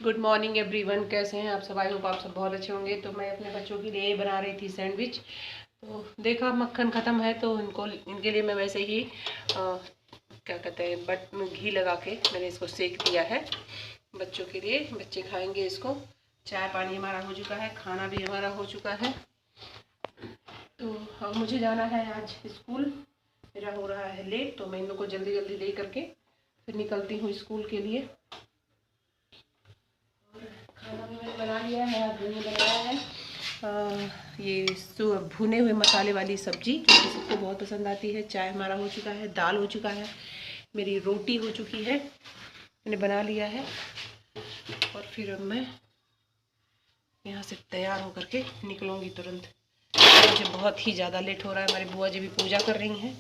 Good morning everyone, कैसे हैं आप सब? आई होप आप सब बहुत अच्छे होंगे। तो मैं अपने बच्चों के लिए बना रही थी सैंडविच। तो देखा मक्खन ख़त्म है तो इनके लिए मैं वैसे ही क्या कहते हैं बट घी लगा के मैंने इसको सेक दिया है बच्चों के लिए। बच्चे खाएंगे इसको। चाय पानी हमारा हो चुका है, खाना भी हमारा हो चुका है। तो अब मुझे जाना है आज स्कूल। मेरा हो रहा है लेट, तो मैं इन लोग को जल्दी जल्दी ले करके फिर निकलती हूँ स्कूल के लिए। खाना भी मैंने बना लिया है। आज मैंने बनाया है ये भुने हुए मसाले वाली सब्जी, जो कि सबको बहुत पसंद आती है। चाय हमारा हो चुका है, दाल हो चुका है, मेरी रोटी हो चुकी है, मैंने बना लिया है। और फिर अब मैं यहाँ से तैयार होकर के निकलूँगी तुरंत। मुझे बहुत ही ज़्यादा लेट हो रहा है। हमारी बुआ जी भी पूजा कर रही हैं।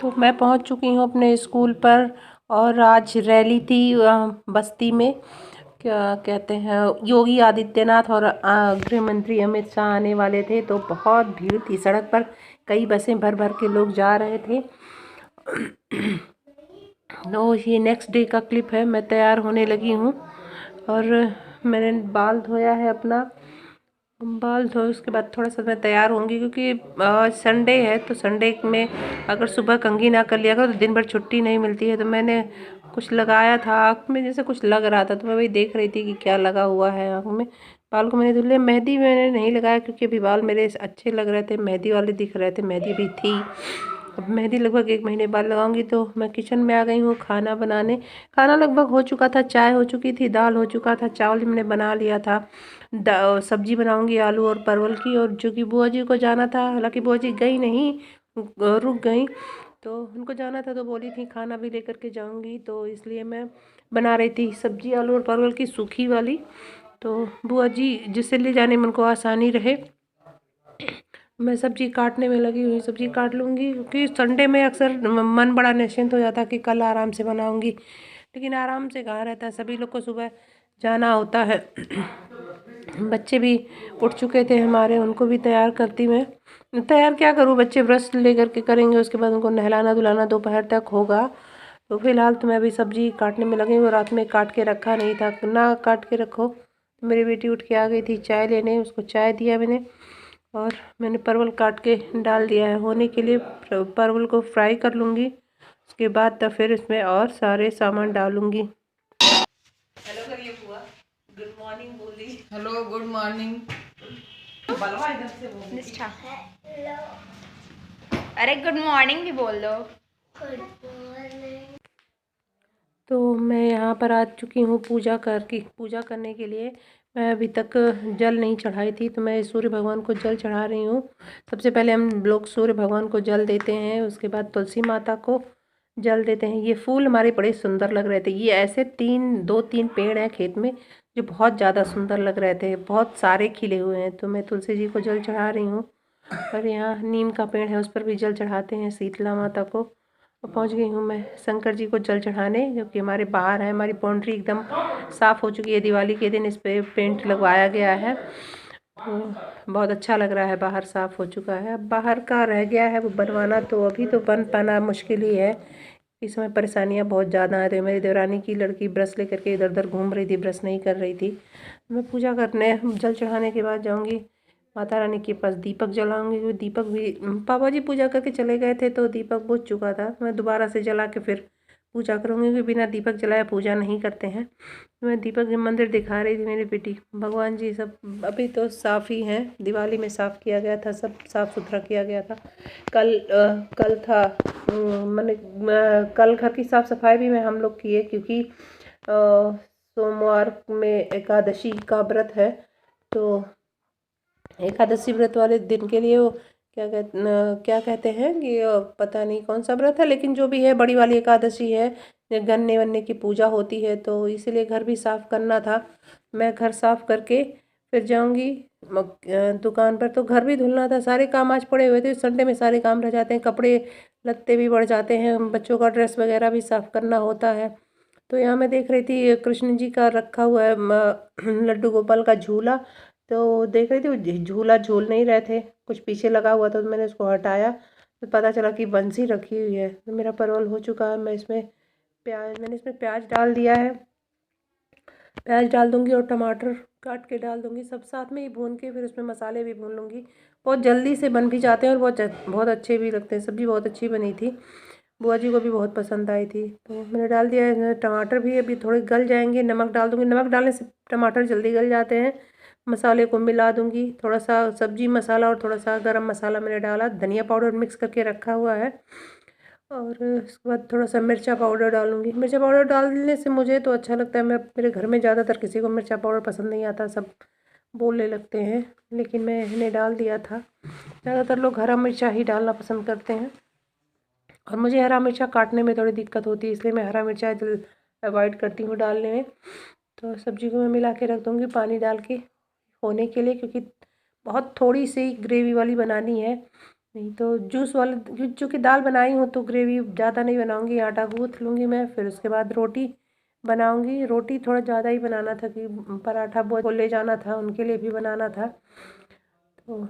तो मैं पहुँच चुकी हूँ अपने स्कूल पर। और आज रैली थी बस्ती में। क्या कहते हैं, योगी आदित्यनाथ और गृह मंत्री अमित शाह आने वाले थे। तो बहुत भीड़ थी सड़क पर, कई बसें भर भर के लोग जा रहे थे। तो ये नेक्स्ट डे का क्लिप है। मैं तैयार होने लगी हूँ और मैंने बाल धोया है अपना। बाल धोए उसके बाद थोड़ा सा मैं तैयार होंगी, क्योंकि आज संडे है। तो संडे में अगर सुबह कंघी ना कर लिया करो तो दिन भर छुट्टी नहीं मिलती है। तो मैंने कुछ लगाया था आँख में, जैसे कुछ लग रहा था, तो मैं वही देख रही थी कि क्या लगा हुआ है आँख में। बाल को मैंने धुल लिया। मेहंदी मैंने नहीं लगाया क्योंकि अभी बाल मेरे अच्छे लग रहे थे, मेहंदी वाले दिख रहे थे, मेहंदी भी थी। अब मेहंदी लगभग 1 महीने बाद लगाऊंगी। तो मैं किचन में आ गई हूँ खाना बनाने। खाना लगभग हो चुका था, चाय हो चुकी थी, दाल हो चुका था, चावल मैंने बना लिया था। सब्जी बनाऊंगी आलू और परवल की। और जो कि बुआ जी को जाना था, हालांकि बुआ जी गई नहीं, रुक गई। तो उनको जाना था तो बोली थी खाना भी लेकर के जाऊंगी, तो इसलिए मैं बना रही थी सब्जी आलू और परवल की, सूखी वाली। तो बुआ जी जिससे ले जाने में उनको आसानी रहे, मैं सब्जी काटने में लगी हुई। सब्जी काट लूँगी क्योंकि संडे में अक्सर मन बड़ा निश्चिंत हो जाता है कि कल आराम से बनाऊँगी, लेकिन आराम से कहाँ रहता है। सभी लोग को सुबह जाना होता है। बच्चे भी उठ चुके थे हमारे, उनको भी तैयार करती मैं। तैयार क्या करूँ, बच्चे ब्रश लेकर के करेंगे, उसके बाद उनको नहलाना धुलाना दोपहर तक होगा। तो फिलहाल तो मैं अभी सब्जी काटने में लगी हूँ। रात में काट के रखा नहीं था, ना काट के रखो। तो मेरी बेटी उठ के आ गई थी चाय लेने, उसको चाय दिया मैंने। और मैंने परवल काट के डाल दिया है होने के लिए। परवल को फ्राई कर लूँगी, उसके बाद तब फिर इसमें और सारे सामान डालूँगी। हेलो करिए बुआ, गुड मॉर्निंग बोल रही। Hello good morning. बलवा इधर से बोल। निष्ठा, अरे गुड मॉर्निंग भी बोल दो। तो मैं यहाँ पर आ चुकी हूँ पूजा करने के लिए। मैं अभी तक जल नहीं चढ़ाई थी, तो मैं सूर्य भगवान को जल चढ़ा रही हूँ। सबसे पहले हम लोग सूर्य भगवान को जल देते हैं, उसके बाद तुलसी माता को जल देते हैं। ये फूल हमारे बड़े सुंदर लग रहे थे। ये ऐसे 3 पेड़ हैं खेत में जो बहुत ज़्यादा सुंदर लग रहे थे, बहुत सारे खिले हुए हैं। तो मैं तुलसी जी को जल चढ़ा रही हूँ। और यहाँ नीम का पेड़ है, उस पर भी जल चढ़ाते हैं शीतला माता को। पहुंच गई हूँ मैं शंकर जी को जल चढ़ाने, जो कि हमारे बाहर है। हमारी बाउंड्री एकदम साफ़ हो चुकी है। दिवाली के दिन इस पे पेंट लगवाया गया है, तो बहुत अच्छा लग रहा है। बाहर साफ़ हो चुका है, अब बाहर का रह गया है वो बनवाना। तो अभी तो बन पाना मुश्किल ही है, इस समय परेशानियाँ बहुत ज़्यादा आ रही। मेरी देवरानी की लड़की ब्रश लेकर के इधर उधर घूम रही थी, ब्रश नहीं कर रही थी। मैं पूजा करने जल चढ़ाने के बाद जाऊँगी माता रानी के पास, दीपक जलाऊंगी। वो दीपक भी पापा जी पूजा करके चले गए थे, तो दीपक बुझ चुका था। मैं दोबारा से जला के फिर पूजा करूँगी, क्योंकि बिना दीपक जलाए पूजा नहीं करते हैं। मैं दीपक मंदिर दिखा रही थी मेरी बेटी। भगवान जी सब अभी तो साफ़ ही हैं, दिवाली में साफ़ किया गया था, सब साफ़ सुथरा किया गया था। कल था मैंने कल घर की साफ़ सफाई भी हम लोग किए, क्योंकि सोमवार में एकादशी का व्रत है। तो एकादशी व्रत वाले दिन के लिए वो क्या कहते हैं कि पता नहीं कौन सा व्रत है, लेकिन जो भी है बड़ी वाली एकादशी है, गन्ने वन्ने की पूजा होती है। तो इसीलिए घर भी साफ़ करना था। मैं घर साफ़ करके फिर जाऊंगी दुकान पर। तो घर भी धुलना था, सारे काम आज पड़े हुए थे। संडे में सारे काम रह जाते हैं, कपड़े लत्ते भी बढ़ जाते हैं, बच्चों का ड्रेस वगैरह भी साफ़ करना होता है। तो यहाँ मैं देख रही थी कृष्ण जी का रखा हुआ है लड्डू गोपाल का झूला। तो देख रही थी वो झूला झूल नहीं रहे थे, कुछ पीछे लगा हुआ था, तो मैंने उसको हटाया। तो पता चला कि बंसी रखी हुई है। तो मेरा परवल हो चुका है। मैंने इसमें प्याज डाल दिया है। प्याज डाल दूंगी और टमाटर काट के डाल दूंगी, सब साथ में ही भून के फिर उसमें मसाले भी भून लूँगी। बहुत जल्दी से बन भी जाते हैं और बहुत अच्छे भी लगते हैं। सब्ज़ी बहुत अच्छी बनी थी, बुआ जी को भी बहुत पसंद आई थी। तो मैंने डाल दिया है। टमाटर भी अभी थोड़े गल जाएंगे, नमक डाल दूँगी। नमक डालने से टमाटर जल्दी गल जाते हैं। मसाले को मिला दूँगी, थोड़ा सा सब्जी मसाला और थोड़ा सा गरम मसाला मैंने डाला, धनिया पाउडर मिक्स करके रखा हुआ है। और उसके बाद थोड़ा सा मिर्चा पाउडर डालूँगी। मिर्चा पाउडर डालने से मुझे तो अच्छा लगता है। मेरे घर में ज़्यादातर किसी को मिर्चा पाउडर पसंद नहीं आता, सब बोलने लगते हैं, लेकिन मैंने डाल दिया था। ज़्यादातर लोग हरा मिर्चा ही डालना पसंद करते हैं और मुझे हरा मिर्चा काटने में थोड़ी दिक्कत होती है, इसलिए मैं हरा मिर्चा अवॉइड करती हूँ डालने में। तो सब्जी को मैं मिला के रख दूँगी पानी डाल के होने के लिए, क्योंकि बहुत थोड़ी सी ग्रेवी वाली बनानी है, नहीं तो जूस वाला। चूँकि दाल बनाई हूँ तो ग्रेवी ज़्यादा नहीं बनाऊँगी। आटा गूँथ लूँगी मैं, फिर उसके बाद रोटी बनाऊँगी। रोटी थोड़ा ज़्यादा ही बनाना था कि पराठा बुआ को ले जाना था, उनके लिए भी बनाना था। तो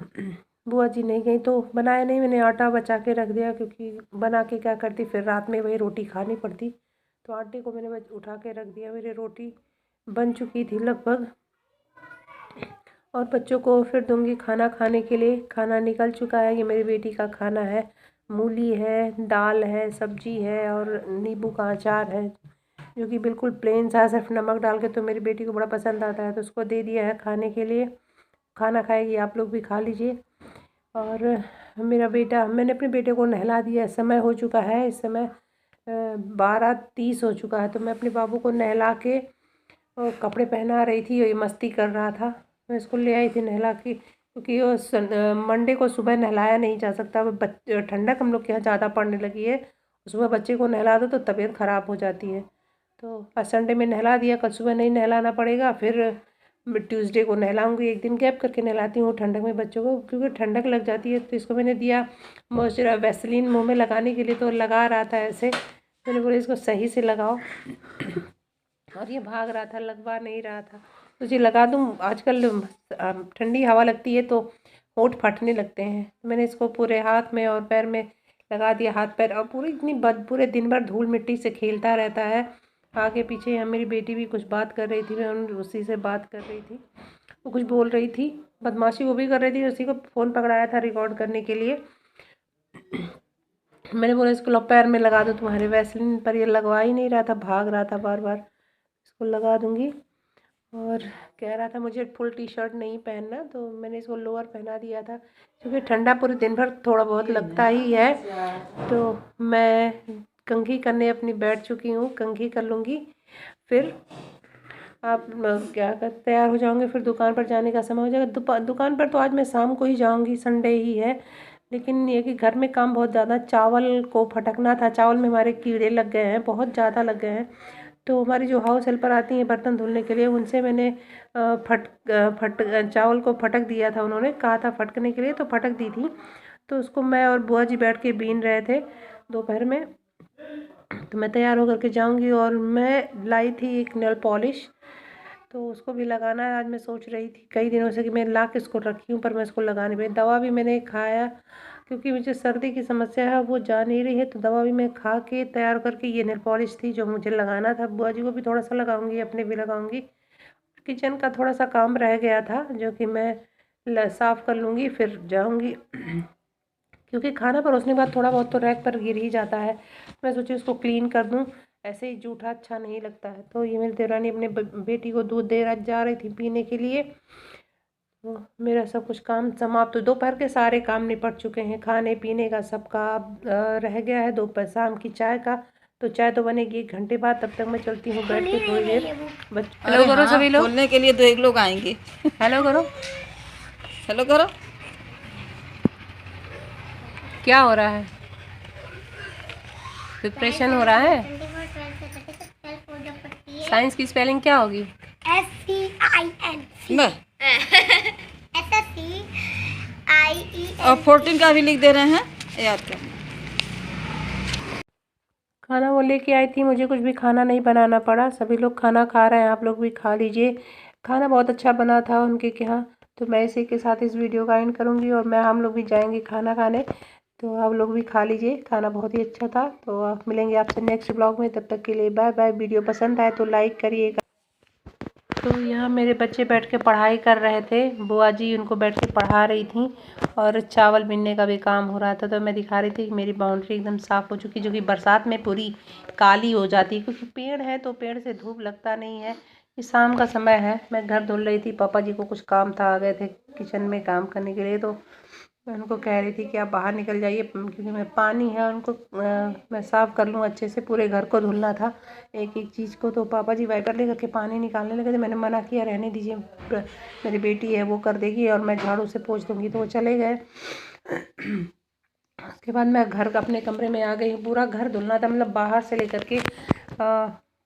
बुआ जी नहीं गई तो बनाया नहीं, मैंने आटा बचा के रख दिया, क्योंकि बना के क्या करती फिर रात में वही रोटी खानी पड़ती। तो आटे को मैंने उठा के रख दिया। मेरी रोटी बन चुकी थी लगभग, और बच्चों को फिर दूंगी खाना खाने के लिए। खाना निकल चुका है, ये मेरी बेटी का खाना है। मूली है, दाल है, सब्जी है और नींबू का अचार है, जो कि बिल्कुल प्लेन सा, सिर्फ नमक डाल के। तो मेरी बेटी को बड़ा पसंद आता है, तो उसको दे दिया है खाने के लिए। खाना खाएगी, आप लोग भी खा लीजिए। और मैंने अपने बेटे को नहला दिया। समय हो चुका है, इस समय 12:30 हो चुका है। तो मैं अपने बाबू को नहला के और कपड़े पहना रही थी, ये मस्ती कर रहा था। मैं इसको ले आई थी नहला के, क्योंकि मंडे को सुबह नहलाया नहीं जा सकता। ठंडक हम लोग के यहाँ ज़्यादा पड़ने लगी है, सुबह बच्चे को नहला दो तो तबीयत ख़राब हो जाती है। तो आज संडे में नहला दिया, कल सुबह नहीं नहलाना पड़ेगा। फिर मैं ट्यूसडे को नहलाऊंगी, एक दिन गैप करके नहलाती हूँ ठंडक में बच्चों को, क्योंकि ठंडक लग जाती है। तो इसको मैंने दिया मॉइस्चर वैसलीन मुँह में लगाने के लिए, तो लगा रहा था ऐसे। मैंने बोला इसको सही से लगाओ, और ये भाग रहा था, लगवा नहीं रहा था। तो जी लगा दूँ, आजकल ठंडी हवा लगती है तो होंठ फटने लगते हैं। तो मैंने इसको पूरे हाथ में और पैर में लगा दिया, हाथ पैर। और पूरे दिन भर धूल मिट्टी से खेलता रहता है आगे पीछे। यहाँ मेरी बेटी भी कुछ बात कर रही थी, मैं उसी से बात कर रही थी। वो कुछ बोल रही थी, बदमाशी वो भी कर रही थी। उसी को फ़ोन पकड़ाया था रिकॉर्ड करने के लिए। मैंने बोला इसको लो पैर में लगा दो तुम्हारे वैसलीन, पर ये लगवा ही नहीं रहा था, भाग रहा था बार बार। इसको लगा दूंगी। और कह रहा था मुझे फुल टी शर्ट नहीं पहनना, तो मैंने इसको लोअर पहना दिया था, क्योंकि ठंडा पूरे दिन भर थोड़ा बहुत लगता ही है। तो मैं कंघी करने अपनी बैठ चुकी हूँ, कंघी कर लूँगी। फिर आप क्या कर तैयार हो जाओगे, फिर दुकान पर जाने का समय हो जाएगा। दुकान पर तो आज मैं शाम को ही जाऊँगी, संडे ही है। लेकिन ये कि घर में काम बहुत ज़्यादा, चावल को फटकना था। चावल में हमारे कीड़े लग गए हैं, बहुत ज़्यादा लग गए हैं। तो हमारी जो हाउस हेल्पर आती हैं बर्तन धुलने के लिए, उनसे मैंने चावल को फटक दिया था। उन्होंने कहा था फटकने के लिए, तो फटक दी थी। तो उसको मैं और बुआ जी बैठ के बीन रहे थे दोपहर में। तो मैं तैयार होकर के जाऊंगी। और मैं लाई थी एक नेल पॉलिश, तो उसको भी लगाना है। आज मैं सोच रही थी कई दिनों से कि मैं ला के इसको रखी हूँ, पर मैं इसको लगाने में, दवा भी मैंने खाया, क्योंकि मुझे सर्दी की समस्या है, वो जा नहीं रही है। तो दवा भी मैं खा के तैयार करके, ये नेल पॉलिश थी जो मुझे लगाना था। बुआ जी को भी थोड़ा सा लगाऊंगी, अपने भी लगाऊंगी। किचन का थोड़ा सा काम रह गया था, जो कि मैं साफ़ कर लूँगी फिर जाऊँगी, क्योंकि खाना परोसने के बाद थोड़ा बहुत तो रैक पर गिर ही जाता है। मैं सोची उसको क्लीन कर दूँ, ऐसे ही जूठा अच्छा नहीं लगता है। तो ये मेरी देवरानी अपने बेटी को दूध दे जा रही थी पीने के लिए। तो मेरा सब कुछ काम समाप्त, तो दोपहर के सारे काम निपट चुके हैं। खाने पीने का सबका रह गया है। दोपहर शाम की चाय का, तो चाय तो बनेगी 1 घंटे बाद। तब तक मैं चलती हूँ बैठ के थोड़ी देर। हेलो करो सभी लोग, बोलने के लिए 2 एक लोग आएंगे। हेलो करो। हेलो करो। क्या हो रहा है? प्रिपरेशन हो रहा है। साइंस की स्पेलिंग क्या होगी? SCIN बस। SSCIEN। और 14 का भी लिख दे रहे हैं, याद कर। खाना वो लेके आई थी, मुझे कुछ भी खाना नहीं बनाना पड़ा। सभी लोग खाना खा रहे हैं, आप लोग भी खा लीजिए। खाना बहुत अच्छा बना था उनके यहाँ। तो मैं इसी के साथ इस वीडियो का एंड करूँगी, और हम लोग भी जाएंगे खाना खाने। तो आप लोग भी खा लीजिए, खाना बहुत ही अच्छा था। तो आप मिलेंगे आपसे नेक्स्ट ब्लॉग में, तब तक के लिए बाय बाय। वीडियो पसंद आए तो लाइक करिएगा। तो यहाँ मेरे बच्चे बैठ के पढ़ाई कर रहे थे, बुआ जी उनको बैठ के पढ़ा रही थी और चावल बीनने का भी काम हो रहा था। तो मैं दिखा रही थी कि मेरी बाउंड्री एकदम साफ़ हो चुकी, जो कि बरसात में पूरी काली हो जाती है, क्योंकि पेड़ है तो पेड़ से धूप लगता नहीं है। ये शाम का समय है, मैं घर धुल रही थी, पापा जी को कुछ काम था, आ गए थे किचन में काम करने के लिए। तो मैं उनको कह रही थी कि आप बाहर निकल जाइए, क्योंकि मैं पानी है उनको मैं साफ़ कर लूँ अच्छे से, पूरे घर को धुलना था एक एक चीज़ को। तो पापा जी वाइपर लेकर के पानी निकालने लगे थे। मैंने मना किया, रहने दीजिए, मेरी बेटी है वो कर देगी और मैं झाड़ू से पोंछ दूँगी। तो वो चले गए। उसके बाद मैं घर अपने कमरे में आ गई हूँ। पूरा घर धुलना था, मतलब बाहर से लेकर के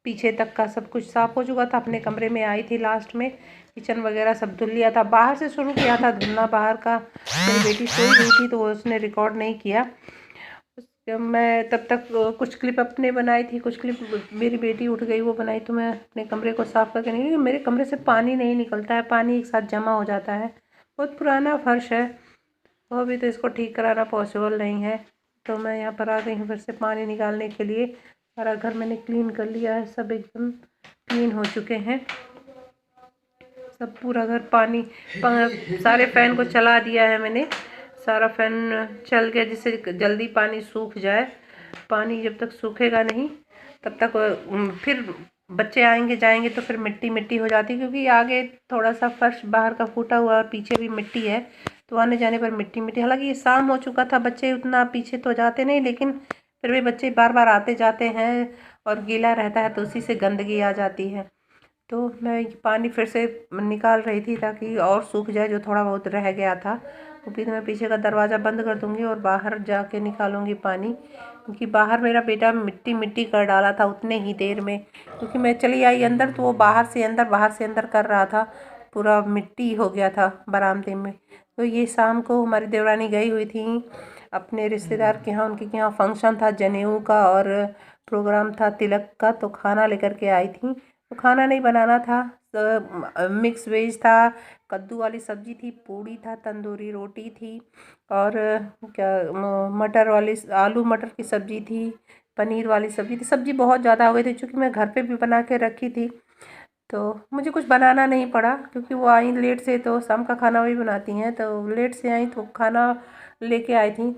पीछे तक का सब कुछ साफ़ हो चुका था। अपने कमरे में आई थी लास्ट में, किचन वगैरह सब धुल लिया था। बाहर से शुरू किया था धुलना, बाहर का। मेरी बेटी सोई हुई थी तो उसने रिकॉर्ड नहीं किया। मैं तब तक कुछ क्लिप अपने बनाई थी, कुछ क्लिप मेरी बेटी उठ गई वो बनाई। तो मैं अपने कमरे को साफ़ करके नहीं, मेरे कमरे से पानी नहीं निकलता है, पानी एक साथ जमा हो जाता है। बहुत पुराना फर्श है, वो भी तो इसको ठीक कराना पॉसिबल नहीं है। तो मैं यहाँ पर आ गई हूँ फिर से पानी निकालने के लिए। सारा घर मैंने क्लीन कर लिया है, सब एकदम क्लीन हो चुके हैं, सब पूरा घर पानी सारे फ़ैन को चला दिया है मैंने, सारा फ़ैन चल गया जिससे जल्दी पानी सूख जाए। पानी जब तक सूखेगा नहीं तब तक फिर बच्चे आएंगे जाएंगे तो फिर मिट्टी मिट्टी हो जाती है, क्योंकि आगे थोड़ा सा फर्श बाहर का फूटा हुआ और पीछे भी मिट्टी है, तो आने जाने पर मिट्टी मिट्टी। हालांकि ये शाम हो चुका था, बच्चे उतना पीछे तो जाते नहीं, लेकिन फिर भी बच्चे बार बार आते जाते हैं और गीला रहता है तो उसी से गंदगी आ जाती है। तो मैं पानी फिर से निकाल रही थी ताकि और सूख जाए, जो थोड़ा बहुत रह गया था। तो फिर मैं पीछे का दरवाज़ा बंद कर दूँगी और बाहर जाके निकालूंगी पानी, क्योंकि बाहर मेरा बेटा मिट्टी मिट्टी कर डाला था उतने ही देर में। क्योंकि मैं चली आई अंदर तो वो बाहर से अंदर कर रहा था, पूरा मिट्टी हो गया था बरामदे में। तो ये शाम को हमारी देवरानी गई हुई थी अपने रिश्तेदार के यहाँ, उनके यहाँ फंक्शन था जनेऊ का और प्रोग्राम था तिलक का, तो खाना लेकर के आई थी। तो खाना नहीं बनाना था, मिक्स वेज था, कद्दू वाली सब्जी थी, पूड़ी था, तंदूरी रोटी थी और क्या मटर वाली आलू मटर की सब्जी थी, पनीर वाली सब्जी थी। सब्जी बहुत ज़्यादा हो गई थी, चूँकि मैं घर पे भी बना के रखी थी तो मुझे कुछ बनाना नहीं पड़ा, क्योंकि वो आई लेट से, तो शाम का खाना वही बनाती हैं, तो लेट से आई तो खाना लेके आई थी।